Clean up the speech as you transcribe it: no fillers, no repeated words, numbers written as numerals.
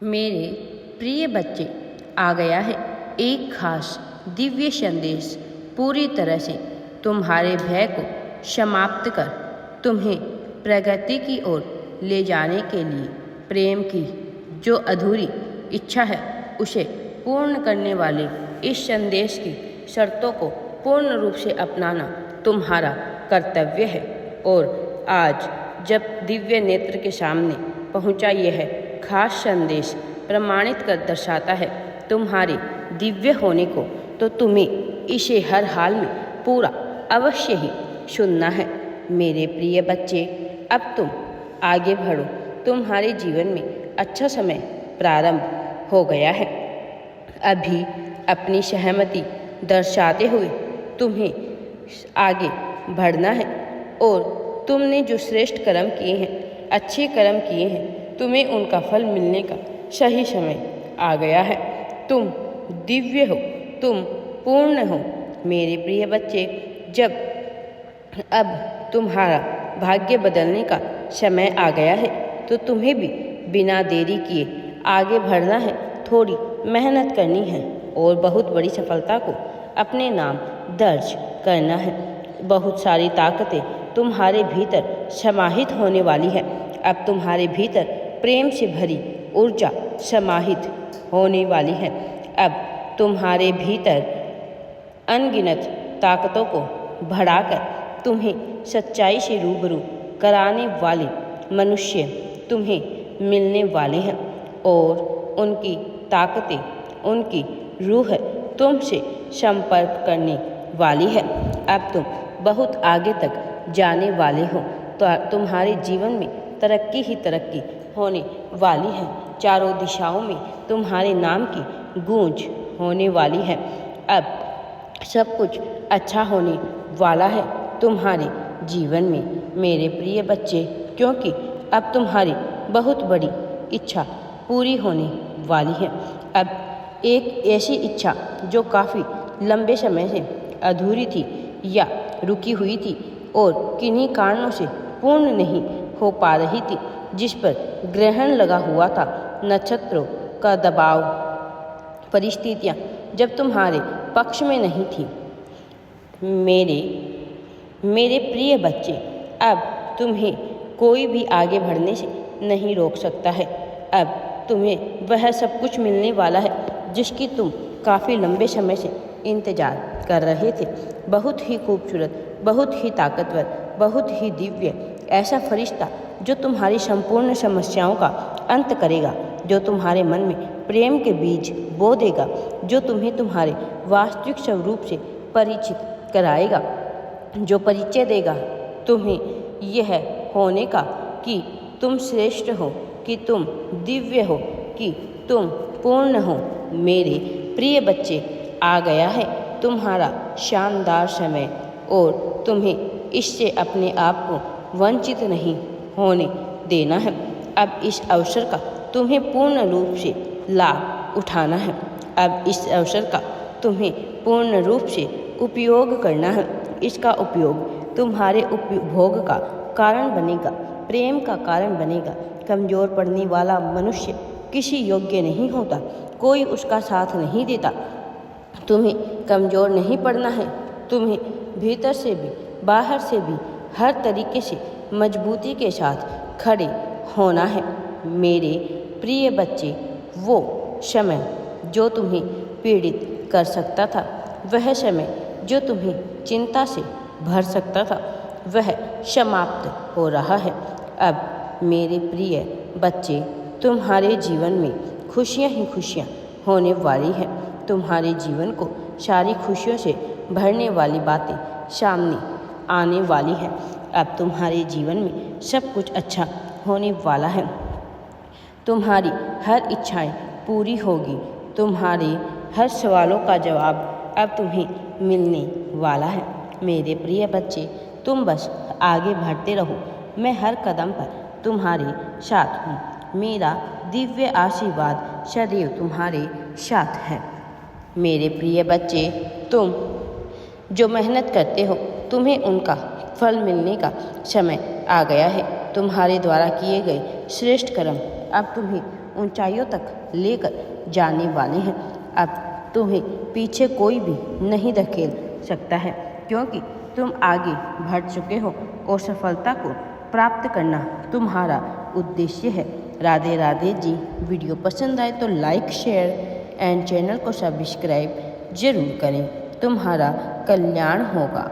मेरे प्रिय बच्चे, आ गया है एक खास दिव्य संदेश। पूरी तरह से तुम्हारे भय को समाप्त कर तुम्हें प्रगति की ओर ले जाने के लिए प्रेम की जो अधूरी इच्छा है उसे पूर्ण करने वाले इस संदेश की शर्तों को पूर्ण रूप से अपनाना तुम्हारा कर्तव्य है। और आज जब दिव्य नेत्र के सामने पहुंचा यह खास संदेश प्रमाणित कर दर्शाता है तुम्हारे दिव्य होने को, तो तुम्हें इसे हर हाल में पूरा अवश्य ही सुनना है। मेरे प्रिय बच्चे, अब तुम आगे बढ़ो। तुम्हारे जीवन में अच्छा समय प्रारंभ हो गया है। अभी अपनी सहमति दर्शाते हुए तुम्हें आगे बढ़ना है और तुमने जो श्रेष्ठ कर्म किए हैं, अच्छे कर्म किए हैं, तुम्हें उनका फल मिलने का सही समय आ गया है। तुम दिव्य हो, तुम पूर्ण हो। मेरे प्रिय बच्चे, जब अब तुम्हारा भाग्य बदलने का समय आ गया है तो तुम्हें भी बिना देरी किए आगे बढ़ना है। थोड़ी मेहनत करनी है और बहुत बड़ी सफलता को अपने नाम दर्ज करना है। बहुत सारी ताकतें तुम्हारे भीतर समाहित होने वाली है। अब तुम्हारे भीतर प्रेम से भरी ऊर्जा समाहित होने वाली है। अब तुम्हारे भीतर अनगिनत ताकतों को बढ़ाकर तुम्हें सच्चाई से रूबरू कराने वाले मनुष्य तुम्हें मिलने वाले हैं और उनकी ताकतें, उनकी रूह तुमसे संपर्क करने वाली है। अब तुम बहुत आगे तक जाने वाले हो, तो तुम्हारे जीवन में तरक्की ही तरक्की होने वाली है। चारों दिशाओं में तुम्हारे नाम की गूंज होने वाली है। अब सब कुछ अच्छा होने वाला है तुम्हारे जीवन में मेरे प्रिय बच्चे, क्योंकि अब तुम्हारी बहुत बड़ी इच्छा पूरी होने वाली है। अब एक ऐसी इच्छा जो काफ़ी लंबे समय से अधूरी थी या रुकी हुई थी और किन्हीं कारणों से पूर्ण नहीं हो पा रही थी, जिस पर ग्रहण लगा हुआ था, नक्षत्रों का दबाव, परिस्थितियाँ जब तुम्हारे पक्ष में नहीं थी। मेरे प्रिय बच्चे, अब तुम्हें कोई भी आगे बढ़ने से नहीं रोक सकता है। अब तुम्हें वह सब कुछ मिलने वाला है जिसकी तुम काफ़ी लंबे समय से इंतजार कर रहे थे। बहुत ही खूबसूरत, बहुत ही ताकतवर, बहुत ही दिव्य ऐसा फरिश्ता जो तुम्हारी संपूर्ण समस्याओं का अंत करेगा, जो तुम्हारे मन में प्रेम के बीज बो देगा, जो तुम्हें तुम्हारे वास्तविक स्वरूप से परिचित कराएगा, जो परिचय देगा तुम्हें यह होने का कि तुम श्रेष्ठ हो, कि तुम दिव्य हो, कि तुम पूर्ण हो। मेरे प्रिय बच्चे, आ गया है तुम्हारा शानदार समय और तुम्हें इससे अपने आप को वंचित नहीं होने देना है। अब इस अवसर का तुम्हें पूर्ण रूप से लाभ उठाना है। अब इस अवसर का तुम्हें पूर्ण रूप से उपयोग करना है। इसका उपयोग तुम्हारे उपभोग का कारण बनेगा, प्रेम का कारण बनेगा। कमज़ोर पड़ने वाला मनुष्य किसी योग्य नहीं होता, कोई उसका साथ नहीं देता। तुम्हें कमज़ोर नहीं पड़ना है, तुम्हें भीतर से भी बाहर से भी हर तरीके से मजबूती के साथ खड़े होना है। मेरे प्रिय बच्चे, वो समय जो तुम्हें पीड़ित कर सकता था, वह समय जो तुम्हें चिंता से भर सकता था, वह समाप्त हो रहा है। अब मेरे प्रिय बच्चे, तुम्हारे जीवन में खुशियाँ ही खुशियाँ होने वाली हैं। तुम्हारे जीवन को सारी खुशियों से भरने वाली बातें सामने आने वाली हैं। अब तुम्हारे जीवन में सब कुछ अच्छा होने वाला है। तुम्हारी हर इच्छाएं पूरी होगी। तुम्हारे हर सवालों का जवाब अब तुम्हें मिलने वाला है। मेरे प्रिय बच्चे, तुम बस आगे बढ़ते रहो। मैं हर कदम पर तुम्हारे साथ हूँ। मेरा दिव्य आशीर्वाद सदैव तुम्हारे साथ है। मेरे प्रिय बच्चे, तुम जो मेहनत करते हो, तुम्हें उनका फल मिलने का समय आ गया है। तुम्हारे द्वारा किए गए श्रेष्ठ कर्म अब तुम्हें ऊंचाइयों तक लेकर जाने वाले हैं। अब तुम्हें पीछे कोई भी नहीं धकेल सकता है, क्योंकि तुम आगे बढ़ चुके हो और सफलता को प्राप्त करना तुम्हारा उद्देश्य है। राधे राधे जी। वीडियो पसंद आए तो लाइक, शेयर एंड चैनल को सब्सक्राइब जरूर करें। तुम्हारा कल्याण होगा।